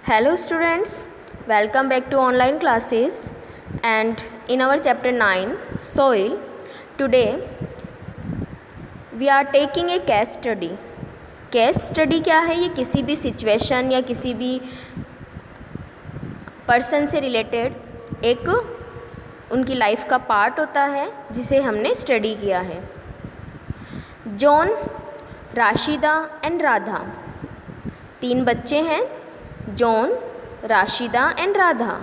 Hello students, welcome back to online classes and in our chapter 9 soil today we are taking a case study. Case study क्या है? ये किसी भी situation या किसी भी पर्सन से रिलेटेड एक उनकी लाइफ का पार्ट होता है जिसे हमने स्टडी किया है. जॉन, राशिदा एंड राधा, 3 बच्चे हैं. John, Rashida and Radha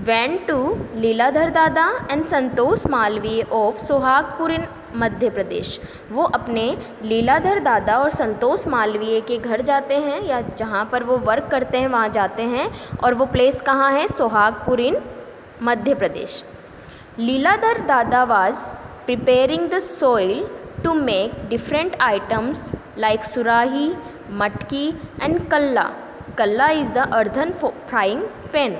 went to Leeladhar दादा and Santosh Malviya of Sohagpur in Madhya Pradesh. वो अपने लीलाधर दादा और संतोष मालवीय के घर जाते हैं या जहाँ पर वो वर्क करते हैं वहाँ जाते हैं और वो प्लेस कहाँ है? सोहागपुर इन मध्य प्रदेश. लीलाधर दादा was preparing the soil to make different items like surahi, matki and kalla. Kalla is the earthen frying pan.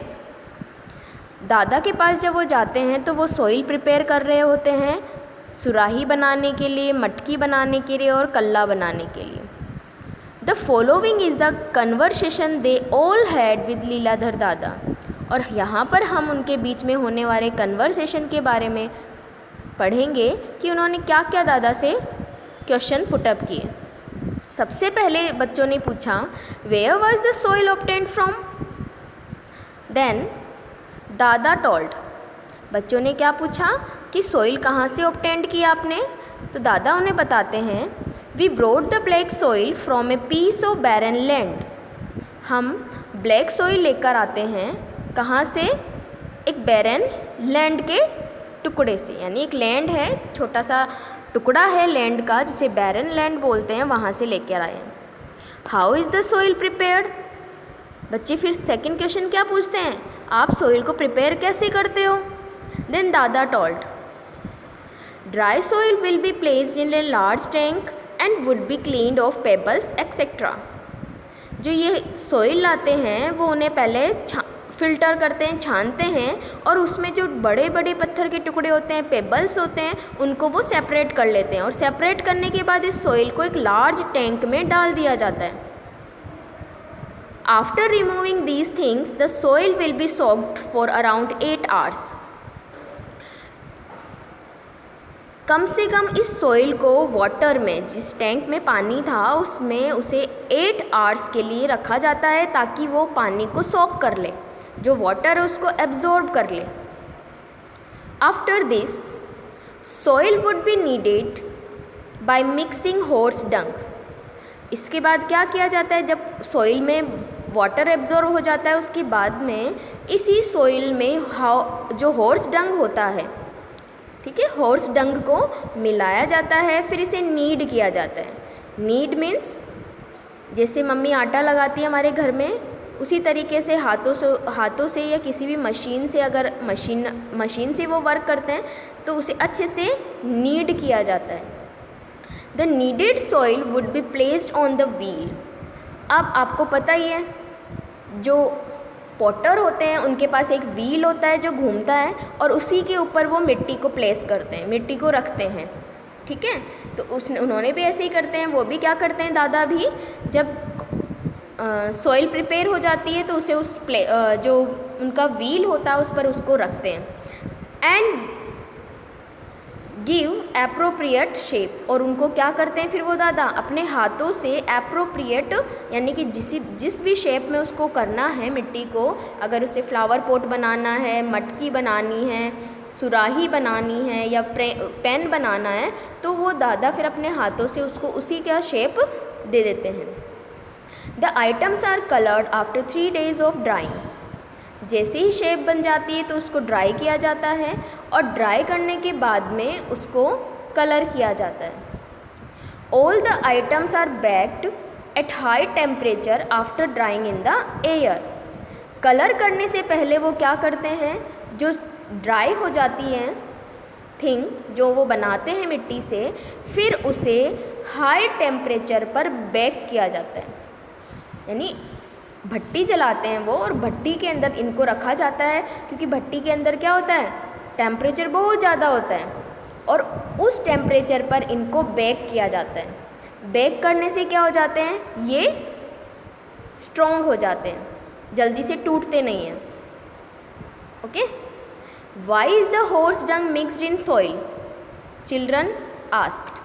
दादा के पास जब वो जाते हैं तो वो सोइल प्रिपेयर कर रहे होते हैं सुराही बनाने के लिए, मटकी बनाने के लिए और कल्ला बनाने के लिए. The following is the conversation they all had with Leeladhar दादा. और यहाँ पर हम उनके बीच में होने वाले कन्वर्सेशन के बारे में पढ़ेंगे कि उन्होंने क्या क्या दादा से क्वेश्चन पुटअप किए. सबसे पहले बच्चों ने पूछा where was the soil obtained from. Then दादा टोल्ड. बच्चों ने क्या पूछा कि सोइल कहाँ से ऑब्टेन्ड किया आपने. तो दादा उन्हें बताते हैं we brought the black soil from a piece of barren land. हम ब्लैक सोइल लेकर आते हैं कहाँ से? एक बैरन लैंड के टुकड़े से, यानी एक लैंड है, छोटा सा टुकड़ा है लैंड का जिसे बैरन लैंड बोलते हैं, वहाँ से लेकर आए हैं. How is the soil prepared. बच्चे फिर सेकंड क्वेश्चन क्या पूछते हैं? आप सोइल को प्रिपेयर कैसे करते हो? देन दादा told dry soil will be placed in a large tank and would be cleaned of pebbles etcetera. जो ये सोइल लाते हैं वो उन्हें पहले फ़िल्टर करते हैं, छानते हैं और उसमें जो बड़े बड़े पत्थर के टुकड़े होते हैं, पेबल्स होते हैं, उनको वो सेपरेट कर लेते हैं और सेपरेट करने के बाद इस सोइल को एक लार्ज टैंक में डाल दिया जाता है. After removing these things the soil will B soaked for around 8 hours. कम से कम इस सोइल को वाटर में, जिस टैंक में पानी था उसमें उसे 8 hours के लिए रखा जाता है ताकि वो पानी को सोक कर ले, जो वाटर है उसको एब्जॉर्ब कर ले. After this soil would be needed by mixing horse dung. इसके बाद क्या किया जाता है? जब सोइल में वाटर एब्जॉर्ब हो जाता है उसके बाद में इसी सोइल में जो हॉर्स डंग होता है, ठीक है, हॉर्स डंग को मिलाया जाता है, फिर इसे नीड किया जाता है. नीड मीन्स जैसे मम्मी आटा लगाती है हमारे घर में, उसी तरीके से हाथों से या किसी भी मशीन से, अगर मशीन से वो वर्क करते हैं तो उसे अच्छे से नीड किया जाता है. The needed soil would be placed on the wheel. अब आपको पता ही है जो पॉटर होते हैं उनके पास एक व्हील होता है जो घूमता है और उसी के ऊपर वो मिट्टी को प्लेस करते हैं, मिट्टी को रखते हैं, ठीक है. तो उन्होंने भी ऐसे ही करते हैं, वो भी क्या करते हैं दादा भी, जब सॉइल प्रिपेयर हो जाती है तो उसे जो उनका व्हील होता है उस पर उसको रखते हैं एंड गिव एप्रोप्रिएट शेप. और उनको क्या करते हैं फिर वो दादा अपने हाथों से एप्रोप्रिएट, यानी कि जिस भी शेप में उसको करना है मिट्टी को, अगर उसे फ्लावर पॉट बनाना है, मटकी बनानी है, सुराही बनानी है या पेन बनाना है, तो वो दादा फिर अपने हाथों से उसको उसी का शेप दे देते हैं. The items are coloured after 3 days of drying. जैसे ही शेप बन जाती है तो उसको ड्राई किया जाता है और ड्राई करने के बाद में उसको कलर किया जाता है. All the items are baked at high temperature after drying in the air. Colour करने से पहले वो क्या करते हैं, जो ड्राई हो जाती हैं थिंग जो वो बनाते हैं मिट्टी से, फिर उसे हाई टेम्परेचर पर बेक किया जाता है, यानी भट्टी जलाते हैं वो और भट्टी के अंदर इनको रखा जाता है, क्योंकि भट्टी के अंदर क्या होता है, टेम्परेचर बहुत ज़्यादा होता है और उस टेम्परेचर पर इनको बेक किया जाता है. बेक करने से क्या हो जाते हैं, ये स्ट्रॉन्ग हो जाते हैं, जल्दी से टूटते नहीं हैं। Okay, why is the horse dung mixed in soil? Children asked.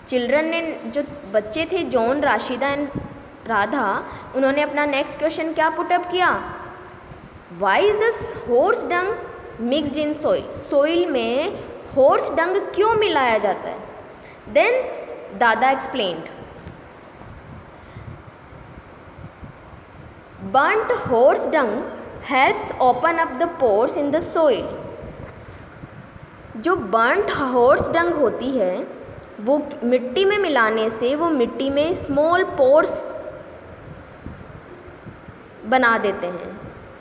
Children ने, जो बच्चे थे जॉन, राशिदा एंड राधा, उन्होंने अपना नेक्स्ट क्वेश्चन क्या पुटअप किया? Why is the horse dung mixed in soil? Soil में हॉर्स डंग क्यों मिलाया जाता है? देन दादा explained, burnt horse dung helps open up the pores in the soil. जो burnt horse dung होती है वो मिट्टी में मिलाने से वो मिट्टी में स्मॉल पोर्स बना देते हैं।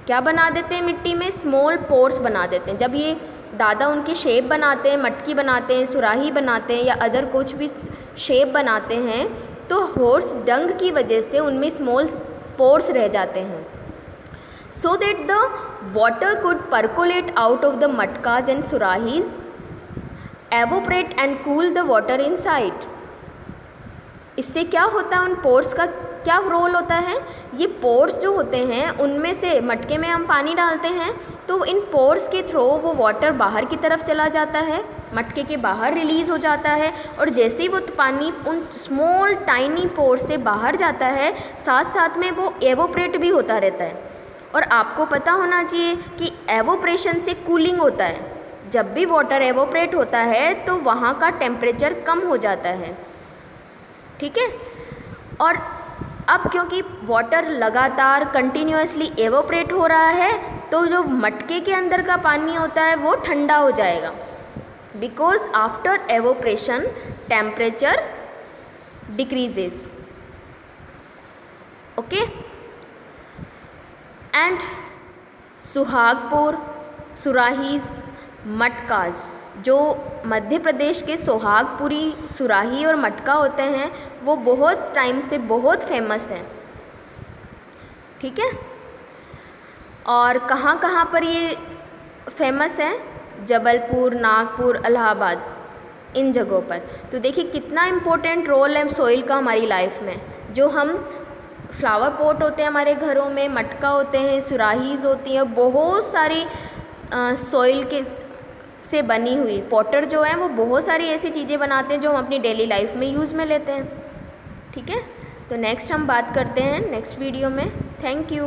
क्या बना देते हैं? मिट्टी में स्मॉल पोर्स बना देते हैं। जब ये दादा उनकी शेप बनाते हैं, मटकी बनाते हैं, सुराही बनाते हैं या अदर कुछ भी शेप बनाते हैं, तो हॉर्स डंग की वजह से उनमें स्मॉल पोर्स रह जाते हैं, so that the water could percolate out of the matkas and surahis, evaporate and cool the water inside. इससे क्या होता है? उन पोर्स का क्या रोल होता है? ये पोर्स जो होते हैं उनमें से मटके में हम पानी डालते हैं तो इन पोर्स के थ्रू वो वाटर बाहर की तरफ चला जाता है, मटके के बाहर रिलीज़ हो जाता है, और जैसे ही वो पानी उन स्मॉल टाइनी पोर्स से बाहर जाता है, साथ साथ में वो एवोपरेट भी होता रहता है। और आपको पता होना चाहिए कि एवोपरेशन से कूलिंग होता है। जब भी वाटर एवोपरेट होता है तो वहाँ का टेम्परेचर कम हो जाता है, ठीक है। और अब क्योंकि वाटर लगातार कंटिन्यूअसली एवोपरेट हो रहा है तो जो मटके के अंदर का पानी होता है वो ठंडा हो जाएगा, because after evaporation temperature decreases. Okay, and Suhagpur, surahis, matkas, जो मध्य प्रदेश के सोहागपुरी सुराही और मटका होते हैं वो बहुत टाइम से बहुत फेमस हैं, ठीक है। और कहाँ कहाँ पर ये फेमस है? जबलपुर, नागपुर, इलाहाबाद, इन जगहों पर। तो देखिए कितना इम्पोर्टेंट रोल है सॉइल का हमारी लाइफ में। जो हम फ्लावर पॉट होते हैं हमारे घरों में, मटका होते हैं, सुराहीज़ होती हैं, बहुत सारी सॉइल के से बनी हुई पॉटर जो है वो बहुत सारी ऐसी चीज़ें बनाते हैं जो हम अपनी डेली लाइफ में यूज़ में लेते हैं, ठीक है। तो नेक्स्ट हम बात करते हैं नेक्स्ट वीडियो में। Thank you.